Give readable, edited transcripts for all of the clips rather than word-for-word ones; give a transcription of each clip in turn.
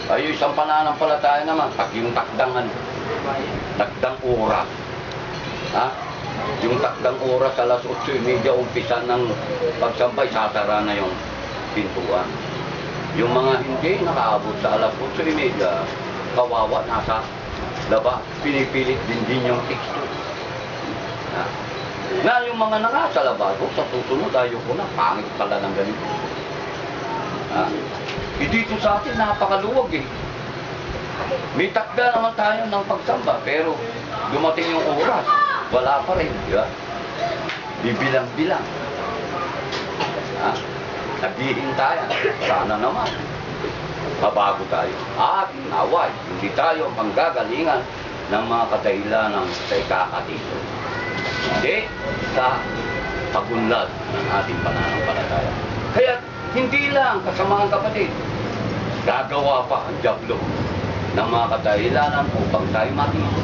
Ay, isang pananampalataya naman, yung takdang oras. Ha? Yung takdang oras, alas 8:30, umpisa ng pagsambay, sasara na yung pintuan. Yung mga hindi nakaabot sa alas 8:30, kawawa, nasa laba, pinipilit din yung teksto. Ha? Na yung mga nasa labas, sa susunod, ayoko na, pangit pala ng ganito. Ha? Dito sa atin, napakaluwag eh. May takda naman tayo ng pagsamba, pero dumating yung oras, wala pa rin, di ba? Bibilang-bilang. Ha? Naghihintayan, sana naman. Mabago tayo. At naway, hindi tayo panggagalingan ng mga kadahilanan sa ikakatito. Hindi sa pagunlad ng ating pananampalataya. Kaya hindi lang, kasamaang kapatid, gagawa pa ang diablo ng mga kadahilanan upang tayo matito.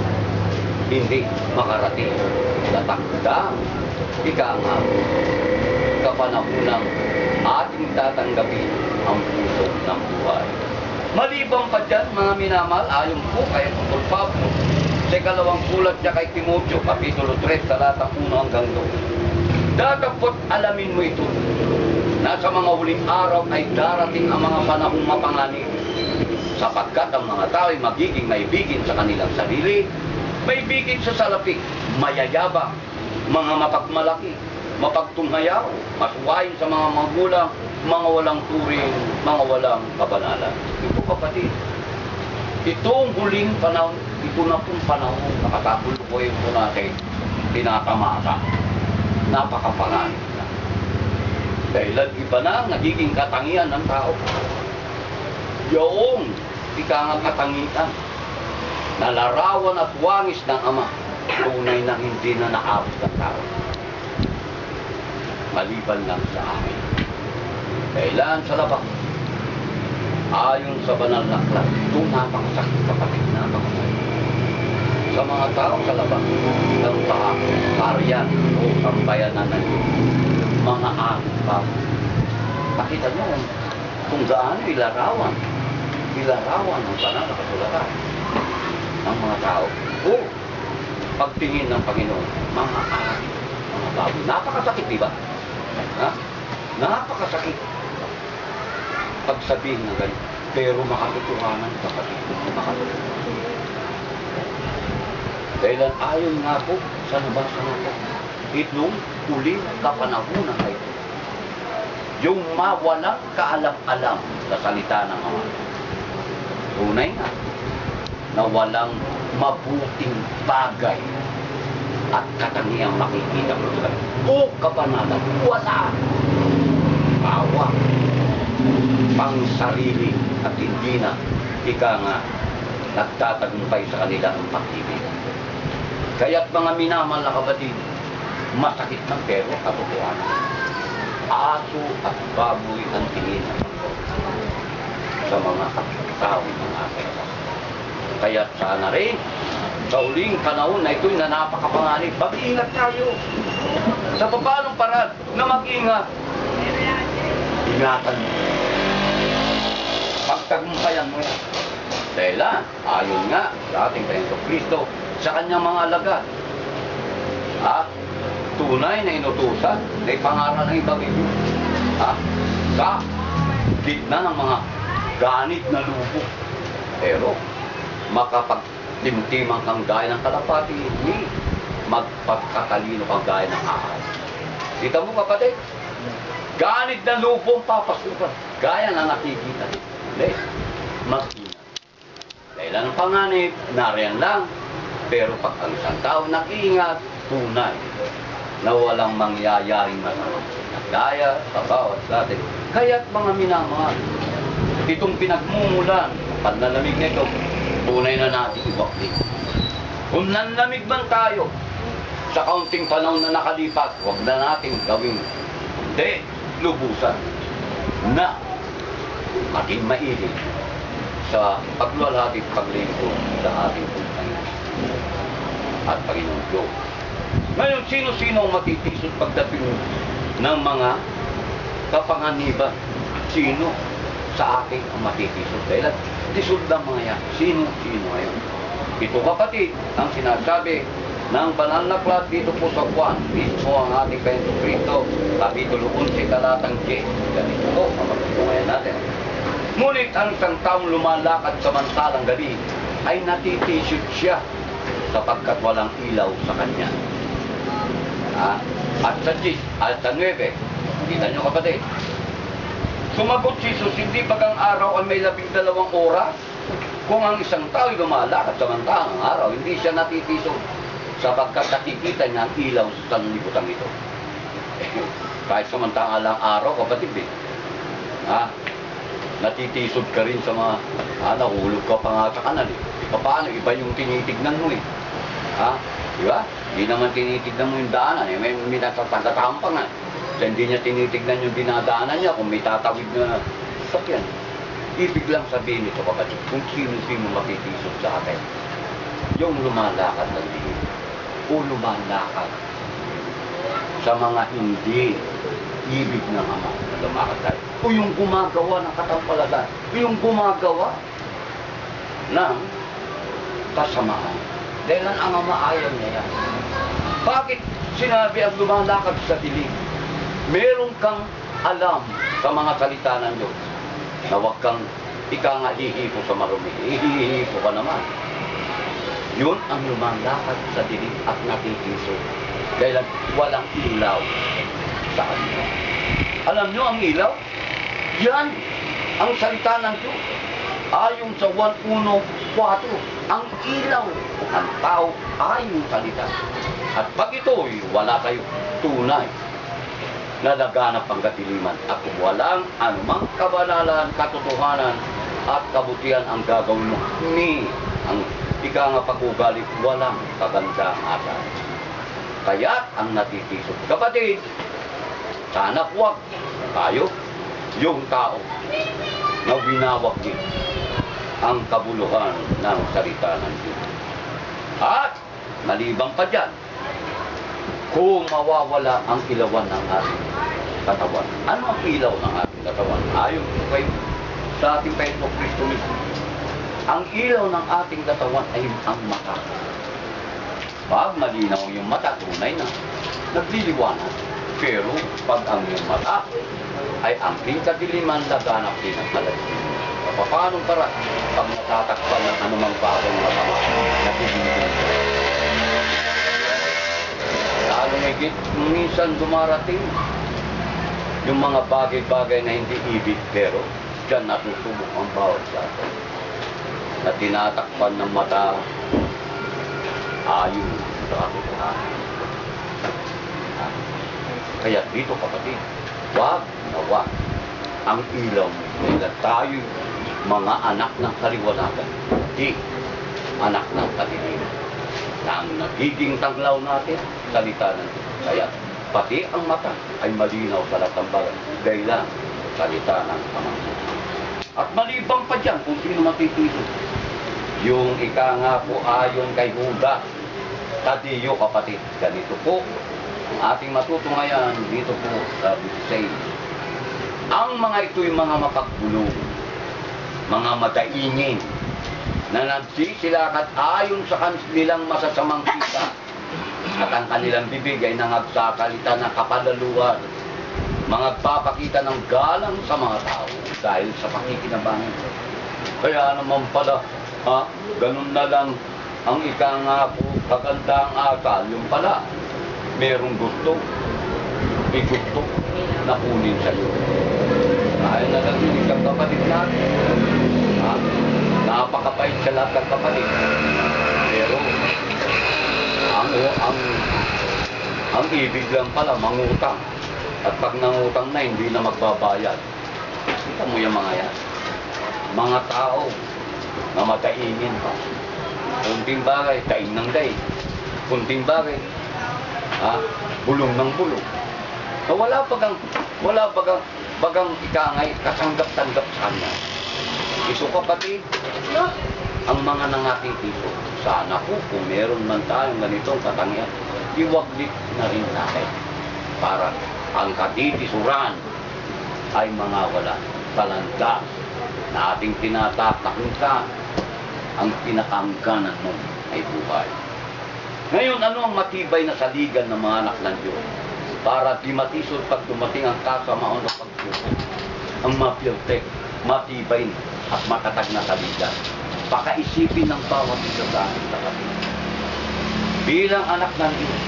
Hindi makarating sa takdang ika-ang kapanahunang ating tatanggapin ang puso ng buhay. Maliban pa dyan, mga minamahal, ayon po kay Apostol Pablo sa ikalawang sulat niya kay Timoteo, Kapitulo 3, talatang 1 hanggang 2. Datapot alamin mo ito, na sa mga huling araw ay darating ang mga panahong mapanganib, sapagkat ang mga tao ay magiging maibigin sa kanilang sarili, maibigin sa salapi, mayayabang, mga mapagmalaki, mapagtunghayaw, masuwain sa mga magulang, mga walang turing, mga walang kabanalan. Ito kapatid, itong huling panahon, ito na pong panahon, nakatapulukoy po natin, tinatamasa, napakapanganib na. Dahil iba na nagiging katangian ng tao. Yung ikang katangian, na larawan at wangis ng Ama, tunay na hindi na naabot ng tao. Maliban lang sa amin. Kailan sa labas, ayon sa banal na aklat, ito napakasakit kapatid, napakasakit. Sa mga tao sa labas, ng karyan o sambayanan na yun, mga pa. Pakita nyo kung gaano ilarawan ang banal na kasulatan ng mga tao. O pagtingin ng Panginoon, mga ari, mga baboy. Napakasakit, di ba? Ha? Napakasakit pagsabihin ng ganito. Pero makatotohanan, kapatid, makatotohanan. Dahil ayon nga po sa nabasa natin, itong huling kapanahunan na ito, yung mawalang kaalam-alam sa salita ng Ama. Tunay nga, na walang mabuting bagay at katangiang makikita mo sa o kabanalan, kuwasaan, awa, pang sarili at hindi na ika nga nagtatagumpay sa kanila ang pag-ibig. Kaya't mga minamahal na kapatid, masakit ng pero katotohanan. Aso at baboy ang tingin ng sa mga tao ng ating. Kaya sana rin, sa huling panahon na ito'y na napakapanganib, mag-iingat tayo. Sa papanong paraan na mag-ingat, ingatan mo. Pagtagumpayan mo yan. Dahil ayon nga sa ating Panginoong Kristo, sa kanyang mga alagad, tunay na inutusan, na ipangaral ng Ebanghelyo, sa gitna ng mga ganit na lubog. Pero, makapagtimtimang kang gaya ng kalapati, hindi magpagkatalino kang gaya ng ahas. Kita mo kapatid, ganit na lubong papasukan, gaya na nakikita. Hindi, mag-ingat. Dahil ang panganib, nariyan lang, pero pag ang isang tao nag-iingat, tunay na walang mangyayaring masama. Gaya sa bawat atin. Kaya't mga minamahal, itong pinagmumulan, panlalamig na ito, tunay na natin ibakli. Kung nanlamig man tayo sa kaunting panahon na nakalipas, huwag na natin gawing hindi lubusan na maging maiging sa pagluwalhati at paglingkod sa ating Panginoon at Panginoon Diyos. Ngayon, sino-sino ang matitisod pagdating ng mga kapanganiban? Sino? sa atin ang matitisod. Dahil tisod ng mga yan. Sino ngayon? Ito kapatid, ang sinasabi ng banal na aklat dito po sa Juan, mismo ang ating Panginoon Kristo, Kapitulo 11, talatang 10. Ganito po ang magtutunghayan natin. Ngunit ang isang taong lumalakad samantalang gabi ay natitisod siya sapagkat walang ilaw sa kanya. At sa 10, at sa 9, kita nyo kapatid, sumagot si Jesus, hindi bagang araw ay may 12 oras? Kung ang isang tao ay lumalakad samantalang araw, hindi siya natitisod sapagkat nakikita niya ang ilaw sa sanlibutan ito. Kahit samantalang araw, kapatid, natitisod ka rin sa mga, nahulog ka pa nga sa kanan. Paano? Iba yung tinitignan mo eh. Di ba? Hindi naman tinitignan mo yung daanan. May natatagataan pa nga. So, hindi niya tinitignan yung dinadaanan niya kung may tatawid na sakyan. Ibig lang sabihin ito kapatid, kung sino-sino matitisod sa atin. Yung lumalakad ng diin. O lumalakad sa mga hindi ibig ng Ama na lumakad tayo. O yung gumagawa ng katampalagan. O yung gumagawa ng kasamaan. Dahil ang Ama ayaw niya yan. Bakit sinabi ang lumalakad sa dilim? Meron kang alam sa mga salita ng Diyos na huwag kang hihipo sa marumi. Hihipo ka naman. Yun ang lumalakad sa dilim at natitisod. Dahil walang ilaw sa kanya. Alam nyo ang ilaw? Yan ang salita ng Diyos. Ayon sa 1:1:4, ang ilaw ng tao ay yung salita. At pag ito'y wala kayo tunay na laganap ang kadiliman at walang anumang kabanalan, katotohanan at kabutihan ang gagawin mo, ni ang ika nga pag-ugali, walang kagandang asa. Kaya ang natitisod. Kapatid, sana huwag tayo yung tao na winawag din ang kabuluhan ng salita ng Diyos. At maliban pa dyan, kung mawawala ang ilawan ng ating katawan. Ano ang ilaw ng ating katawan? Ayon kay sa ating Panginoong Kristo mismo. Ang ilaw ng ating katawan ay ang mata. Pag malinaw yung mata, tunay na nagliliwanag. Pero pag ang iyong mata ay amping kadiliman, laganap din ang kalagyan. Paanong para pag natatakpan ng anumang bagay ng masama, nagbibigay. Lalo higit, minsan dumarating yung mga bagay-bagay na hindi ibig, pero dyan natutubok ang bawat sa atin. Na tinatakpan ng mata, ayon sa katotohanan. Kaya dito kapatid, wag na wag ang ilaw mo. Dahil tayo mga anak ng kaliwanagan, di anak ng kadiliman. Na ang nagiging tanglaw natin, salita ng Diyos. Kaya pati ang mata ay malinaw sa lahat ng bagay. Dahil lang, salita ng Ama. At maliban pa dyan kung sino matitisod. Yung ika nga po ayon kay Judas Tadeo kapatid. Ganito po ang ating matutunghayan dito po sa 16. Ang mga ito'y mga mapagpulong, mga madaingin, na nagsisilakat ayon sa kanilang masasamang kita at ang kanilang bibig ay nangagsasalita ng kapalaluan, mga papakita ng galang sa mga tao dahil sa pakikinabangan. Kaya naman pala, ganun na lang ang ika nga po, kagandang akal, yung pala, merong gusto, may gusto na kunin sa iyo. Dahil na lang yung isang kapatid natin, napakapait sa lahat ng kapatid. Pero, ang ibig lang pala, mangutang. At pag nangutang na, hindi na magbabayad. Kita mo yung mga yan. Mga tao na mataingin pa. Kunting bagay, daing ng daing. Kunting bagay, bulong ng bulong. So, wala bagang ikangay, kasanggap-tanggap sa kanya. Ito kapatid, ang mga nangatitito, sana po kung meron man tayong ganitong katangian, iwaglit na rin natin para ang katitisuran ay mga wala, talandas na ating tinatatangka, ang pinakahangganan mo ay buhay. Ngayon, ano ang matibay na saligan ng mga anak ng Diyos? Para di matisod pag dumating ang kasamaan ng pagsubok. Ang mapirtek, matibay at matatag na saligan. Pakaisipin ng bawat isa sa ating kapatid. Bilang anak ng Diyos,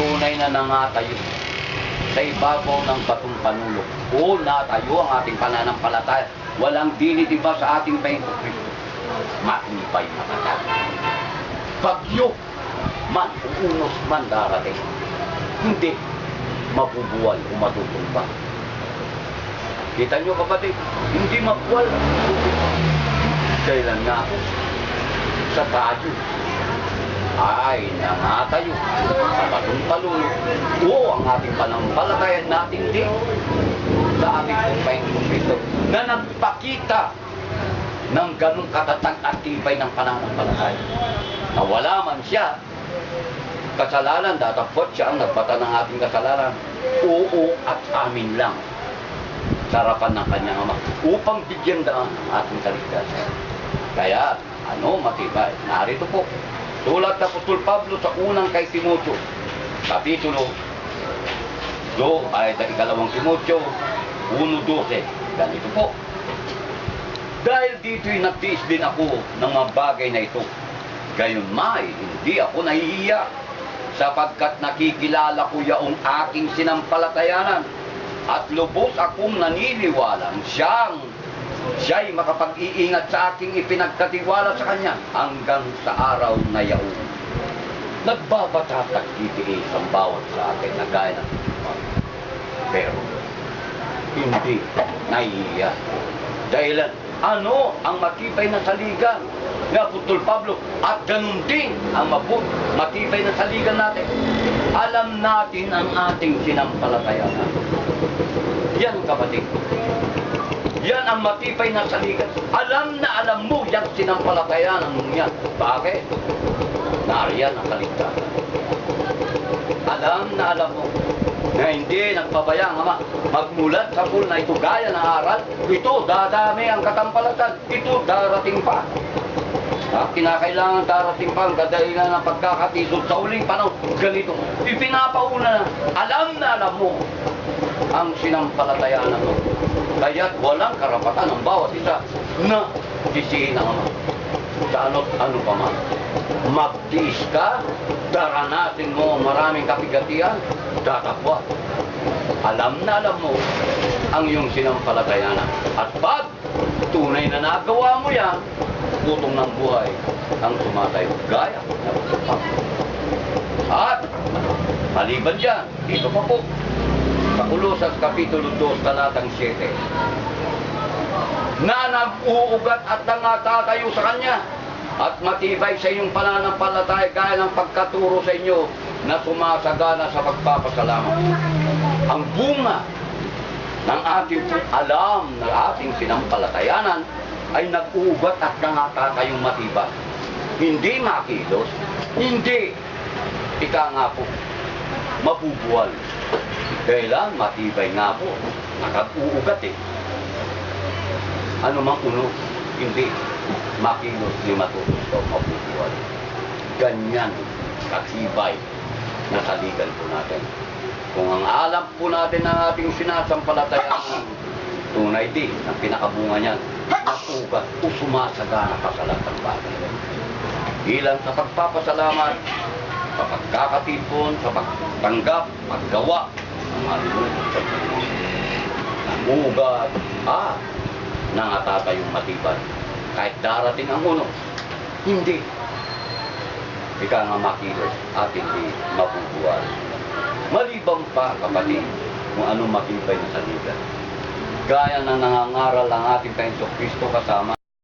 tunay na nangatayo sa ibabaw ng batong panulok. O natayo ang ating pananampalataya. Walang dinidiba sa ating Panginoon Kristo. Matibay matatag. Bagyo man, uunos man darating. Hindi mabubuwal o matutumba. Kita nyo kapatid, hindi mabuwal. Kailan nga ako sa tayo ay nangatayo sa batong palulok. O ang ating panampalataya natin din sa ating Panginoong Kristo na nagpakita ng ganong katatag at tibay ng pananampalataya. Na wala man siya kasalanan, datapot siya ang nagbata ng ating kasalanan. Oo at amin lang sa harapan ng kanyang ama upang bigyan daan ang ating kaligtasan. Kaya, matibay? Narito po, sulat na Apostol Pablo sa unang kay Timoteo, kapitulo 2 ay ikalawang Timoteo 1:12. Ganito po. Dahil dito'y nagtiis din ako ng mga bagay na ito, gayon may hindi ako nahihiya, sapagkat nakikilala ko yaong aking sinampalatayanan at lubos akong naniniwalang siya'y makapag-iingat sa aking ipinagkatiwala sa kanya hanggang sa araw na yaon. Nagbabatatag titiis ang bawat sa akin na gaya ng pero hindi nahihiya. Dahilan, ang matibay na saligan ni Apostol Pablo at ganun din ang matibay na saligan natin. Alam natin ang ating sinampalatayanan. Yan kapatid. Yan ang matibay na saligan. Alam na alam mo yung sinampalatayanan mo yan. Bakit? Nariyan ang kaligtasan. Alam na alam mo na hindi nagpabayang ama magmulat sa pool na ito gaya ng aral, ito dadami ang katampalatan, ito darating pa. Kinakailangan darating pa ang kadahilan ng pagkakatisod sa uling panahon. Ganito, ipinapauna na, alam mo ang sinampalatayanan mo. Kaya't walang karapatan ng bawat isa na sisihin ang ama. Sa ano pa man. Magtiis ka, daranasin mo maraming kapigatian, tatapwa. Alam na alam mo ang iyong sinampalatayanan. At pag tunay na nagawa mo yan, putong ng buhay ang tumatayo gaya na pagpapang. At maliban dyan, dito pa po, sa Kolosas Kapitulo 2, talatang 7, na nag-uugat at nangatatayo sa Kanya at matibay sa inyong pananampalataya gaya ng pagkaturo sa inyo na sumasagana sa pagpapasalamat. Ang bunga ng ating alam na ating sinampalatayanan ay nag-uugat at nangatatayong matibay. Hindi makilos, hindi nga po mabubuwal. Kailan matibay nga po, nakag-uugat eh. Ano mang uno, hindi makilos ni matutusto, mabubuwal. Ganyan katibay na saligan po natin. Kung ang alam po natin ng ating sinasampalatayaan, tunay din ang pinakabunga niyan, nag-ugat o sumasagana pa sa lahat ng bagay. Ilan sa pagpapasalamat, sa pagkakatipon, sa pagtanggap, paggawa, ang malulungkot sa Panginoon. Namugat, nangatatayong matibay. Kahit darating ang uno, hindi. Ika nga makilos at hindi mabubuwal. Maliban pa, kapatid, kung anong matibay na saligan. Gaya na nangangaral ang ating Panginoong Kristo kasama